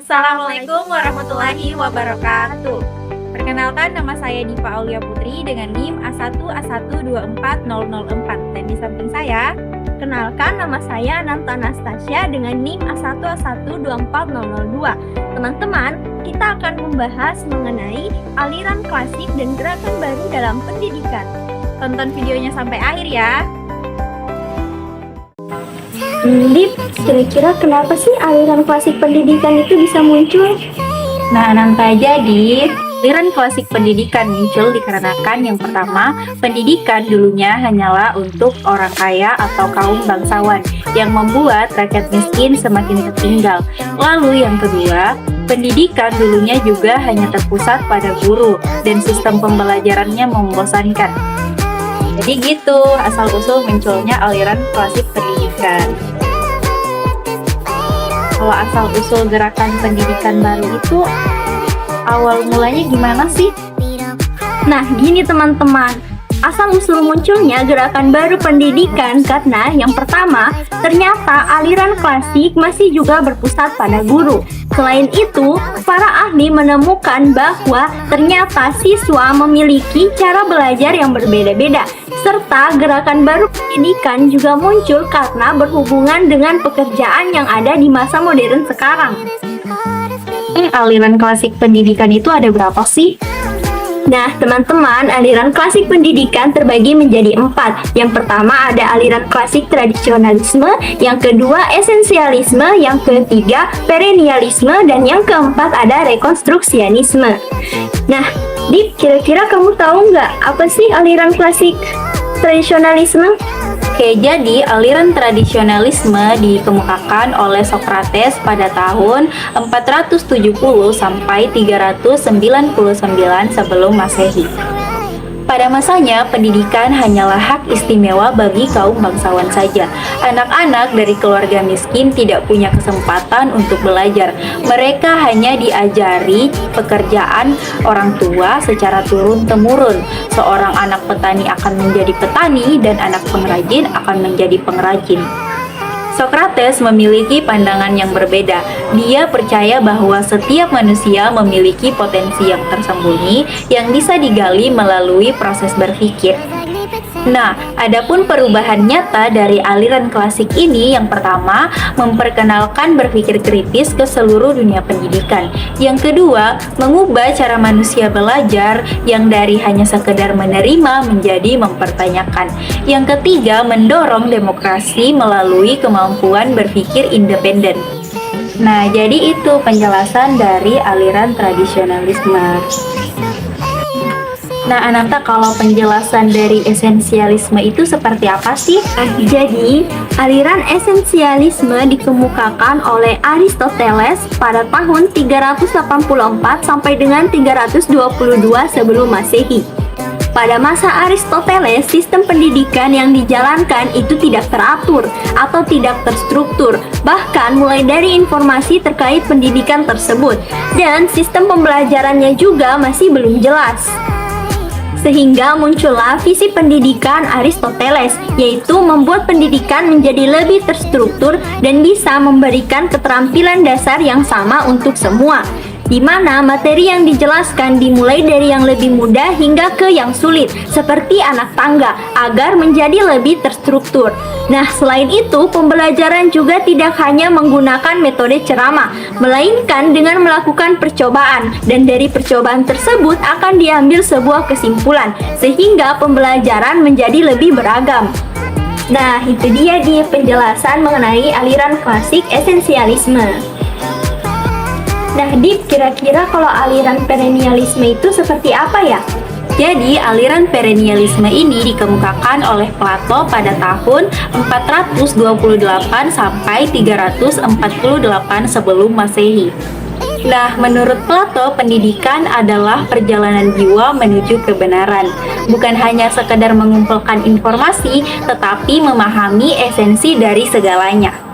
Assalamualaikum warahmatullahi wabarakatuh. Perkenalkan, nama saya Diva Aulia Putri dengan NIM A1A1240004. Dan di samping saya, kenalkan, nama saya Nanta Anastasia dengan NIM A1A1240002. Teman-teman, kita akan membahas mengenai aliran klasik dan gerakan baru dalam pendidikan. tonton videonya sampai akhir ya. Dip, kira-kira kenapa sih aliran klasik pendidikan itu bisa muncul? Nah, Nanta, jadi aliran klasik pendidikan muncul dikarenakan yang pertama, pendidikan dulunya hanyalah untuk orang kaya atau kaum bangsawan yang membuat rakyat miskin semakin tertinggal. Lalu yang kedua, pendidikan dulunya juga hanya terpusat pada guru dan sistem pembelajarannya membosankan. Jadi gitu asal-usul munculnya aliran klasik pendidikan. Kalau asal-usul gerakan pendidikan baru itu awal mulanya gimana sih? Nah, gini teman-teman, asal-usul munculnya gerakan baru pendidikan karena yang pertama, ternyata aliran klasik masih juga berpusat pada guru. Selain itu, para ahli menemukan bahwa ternyata siswa memiliki cara belajar yang berbeda-beda, serta gerakan baru pendidikan juga muncul karena berhubungan dengan pekerjaan yang ada di masa modern sekarang. Aliran klasik pendidikan itu ada berapa sih? Nah, teman-teman, aliran klasik pendidikan terbagi menjadi 4. Yang pertama ada aliran klasik tradisionalisme, yang kedua esensialisme, yang ketiga perennialisme, dan yang keempat ada rekonstruksianisme. Nah, Dip, kira-kira kamu tahu nggak apa sih aliran klasik tradisionalisme? Oke, jadi aliran tradisionalisme dikemukakan oleh Socrates pada tahun 470 sampai 399 sebelum Masehi. Pada masanya, pendidikan hanyalah hak istimewa bagi kaum bangsawan saja. Anak-anak dari keluarga miskin tidak punya kesempatan untuk belajar. Mereka hanya diajari pekerjaan orang tua secara turun-temurun. Seorang anak petani akan menjadi petani dan anak pengrajin akan menjadi pengrajin. Socrates memiliki pandangan yang berbeda. Dia percaya bahwa setiap manusia memiliki potensi yang tersembunyi yang bisa digali melalui proses berpikir. Nah, adapun perubahan nyata dari aliran klasik ini, yang pertama, memperkenalkan berpikir kritis ke seluruh dunia pendidikan. Yang kedua, mengubah cara manusia belajar yang dari hanya sekedar menerima menjadi mempertanyakan. Yang ketiga, mendorong demokrasi melalui kemampuan berpikir independen. Nah, jadi itu penjelasan dari aliran tradisionalisme. Nah, Ananta, kalau penjelasan dari esensialisme itu seperti apa sih? Jadi, aliran esensialisme dikemukakan oleh Aristoteles pada tahun 384 sampai dengan 322 sebelum Masehi. Pada masa Aristoteles, sistem pendidikan yang dijalankan itu tidak teratur atau tidak terstruktur, bahkan mulai dari informasi terkait pendidikan tersebut, dan sistem pembelajarannya juga masih belum jelas. Sehingga muncullah visi pendidikan Aristoteles, yaitu membuat pendidikan menjadi lebih terstruktur dan bisa memberikan keterampilan dasar yang sama untuk semua, di mana materi yang dijelaskan dimulai dari yang lebih mudah hingga ke yang sulit, seperti anak tangga, agar menjadi lebih terstruktur. Nah, selain itu, pembelajaran juga tidak hanya menggunakan metode ceramah, melainkan dengan melakukan percobaan, dan dari percobaan tersebut akan diambil sebuah kesimpulan, sehingga pembelajaran menjadi lebih beragam. Nah, itu dia di penjelasan mengenai aliran klasik esensialisme. Nah, Dip, kira-kira kalau aliran perennialisme itu seperti apa ya? Jadi, aliran perennialisme ini dikemukakan oleh Plato pada tahun 428 sampai 348 sebelum Masehi. Nah, menurut Plato, pendidikan adalah perjalanan jiwa menuju kebenaran. Bukan hanya sekedar mengumpulkan informasi, tetapi memahami esensi dari segalanya.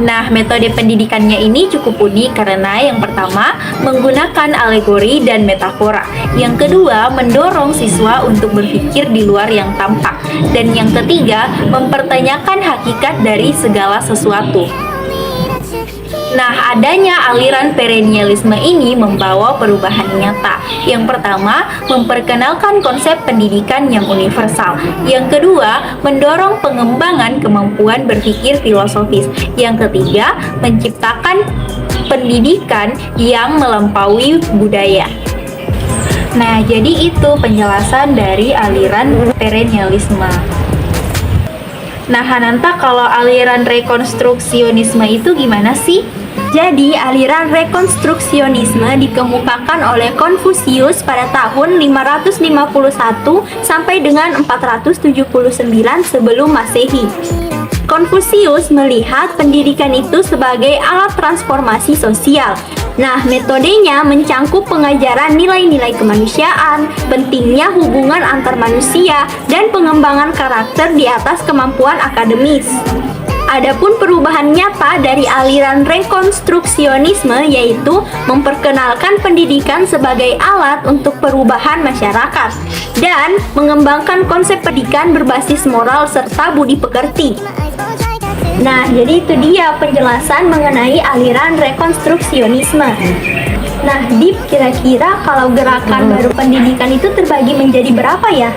Nah, metode pendidikannya ini cukup unik karena yang pertama, menggunakan alegori dan metafora. Yang kedua, mendorong siswa untuk berpikir di luar yang tampak. Dan yang ketiga, mempertanyakan hakikat dari segala sesuatu. Nah, adanya aliran perennialisme ini membawa perubahan nyata. Yang pertama, memperkenalkan konsep pendidikan yang universal. Yang kedua, mendorong pengembangan kemampuan berpikir filosofis. Yang ketiga, menciptakan pendidikan yang melampaui budaya. Nah, jadi itu penjelasan dari aliran perennialisme. Nah, Hananta, kalau aliran rekonstruksionisme itu gimana sih? Jadi, aliran rekonstruksionisme dikemukakan oleh Konfusius pada tahun 551 sampai dengan 479 sebelum Masehi. Konfusius melihat pendidikan itu sebagai alat transformasi sosial. Nah, metodenya mencangkup pengajaran nilai-nilai kemanusiaan, pentingnya hubungan antar manusia, dan pengembangan karakter di atas kemampuan akademis. Adapun perubahan nyata dari aliran rekonstruksionisme yaitu memperkenalkan pendidikan sebagai alat untuk perubahan masyarakat dan mengembangkan konsep pendidikan berbasis moral serta budi pekerti. Nah, jadi itu dia penjelasan mengenai aliran rekonstruksionisme. Nah, Dip, kira-kira kalau gerakan baru pendidikan itu terbagi menjadi berapa ya?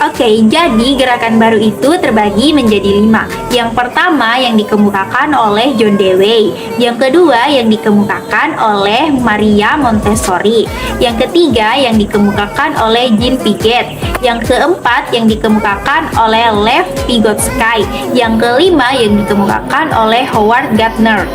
Oke, jadi gerakan baru itu terbagi menjadi 5. Yang pertama yang dikemukakan oleh John Dewey. Yang kedua yang dikemukakan oleh Maria Montessori. Yang ketiga yang dikemukakan oleh Jean Piaget. Yang keempat yang dikemukakan oleh Lev Vygotsky. Yang kelima yang dikemukakan oleh Howard Gardner.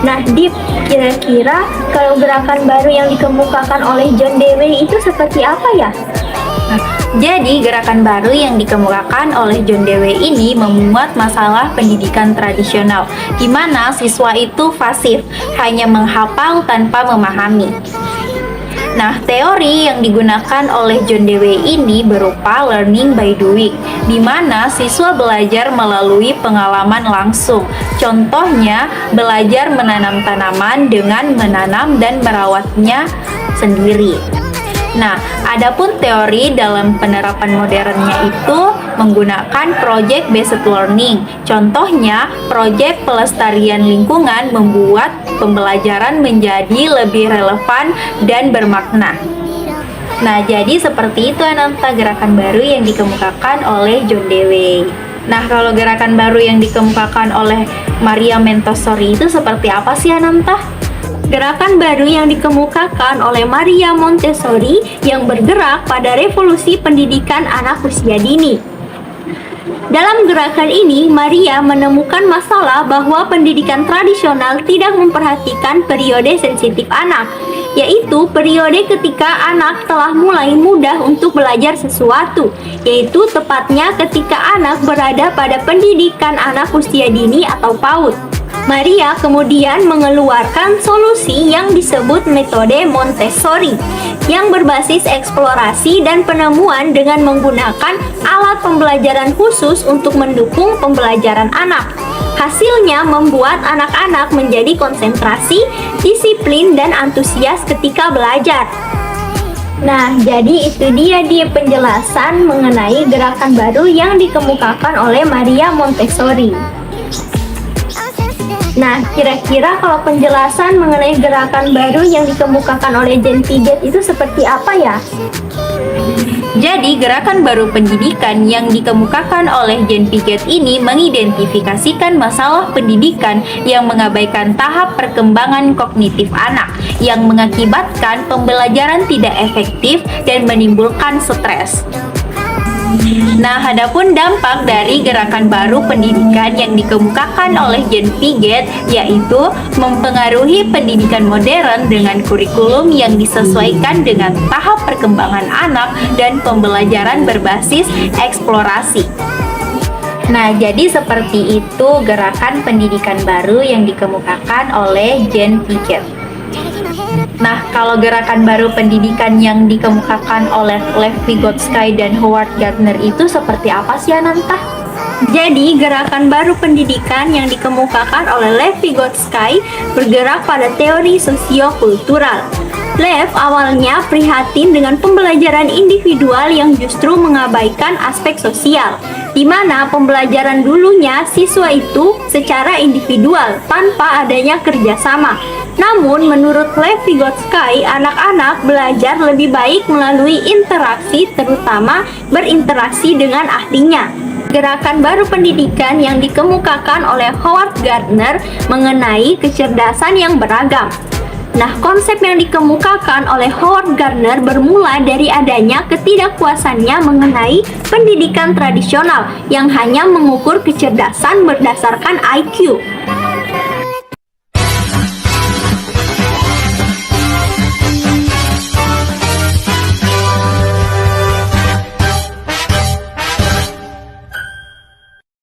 Nah, Dip, kira-kira kalau gerakan baru yang dikemukakan oleh John Dewey itu seperti apa ya? Jadi, gerakan baru yang dikemukakan oleh John Dewey ini memuat masalah pendidikan tradisional, di mana siswa itu pasif, hanya menghafal tanpa memahami. Nah, teori yang digunakan oleh John Dewey ini berupa learning by doing, di mana siswa belajar melalui pengalaman langsung. Contohnya, belajar menanam tanaman dengan menanam dan merawatnya sendiri. Nah, adapun teori dalam penerapan modernnya itu menggunakan project based learning. Contohnya, proyek pelestarian lingkungan membuat pembelajaran menjadi lebih relevan dan bermakna. Nah, jadi seperti itu Ananta gerakan baru yang dikemukakan oleh John Dewey. Nah, kalau gerakan baru yang dikemukakan oleh Maria Montessori itu seperti apa sih Ananta? Gerakan baru yang dikemukakan oleh Maria Montessori yang bergerak pada revolusi pendidikan anak usia dini. Dalam gerakan ini, Maria menemukan masalah bahwa pendidikan tradisional tidak memperhatikan periode sensitif anak, yaitu periode ketika anak telah mulai mudah untuk belajar sesuatu, yaitu tepatnya ketika anak berada pada pendidikan anak usia dini atau PAUD. Maria kemudian mengeluarkan solusi yang disebut metode Montessori yang berbasis eksplorasi dan penemuan dengan menggunakan alat pembelajaran khusus untuk mendukung pembelajaran anak. Hasilnya membuat anak-anak menjadi konsentrasi, disiplin, dan antusias ketika belajar. Nah, jadi itu dia penjelasan mengenai gerakan baru yang dikemukakan oleh Maria Montessori. Nah, kira-kira kalau penjelasan mengenai gerakan baru yang dikemukakan oleh Jean Piaget itu seperti apa ya? Jadi, gerakan baru pendidikan yang dikemukakan oleh Jean Piaget ini mengidentifikasikan masalah pendidikan yang mengabaikan tahap perkembangan kognitif anak, yang mengakibatkan pembelajaran tidak efektif dan menimbulkan stres. Nah, adapun dampak dari gerakan baru pendidikan yang dikemukakan oleh Jean Piaget yaitu mempengaruhi pendidikan modern dengan kurikulum yang disesuaikan dengan tahap perkembangan anak dan pembelajaran berbasis eksplorasi. Nah, jadi seperti itu gerakan pendidikan baru yang dikemukakan oleh Jean Piaget. Nah, kalau gerakan baru pendidikan yang dikemukakan oleh Lev Vygotsky dan Howard Gardner itu seperti apa sih Ananta? Jadi, gerakan baru pendidikan yang dikemukakan oleh Lev Vygotsky bergerak pada teori sosiokultural. Lev awalnya prihatin dengan pembelajaran individual yang justru mengabaikan aspek sosial, di mana pembelajaran dulunya siswa itu secara individual tanpa adanya kerjasama. Namun menurut Lev Vygotsky, anak-anak belajar lebih baik melalui interaksi, terutama berinteraksi dengan ahlinya. Gerakan baru pendidikan yang dikemukakan oleh Howard Gardner mengenai kecerdasan yang beragam. Nah, konsep yang dikemukakan oleh Howard Gardner bermula dari adanya ketidakpuasannya mengenai pendidikan tradisional yang hanya mengukur kecerdasan berdasarkan IQ.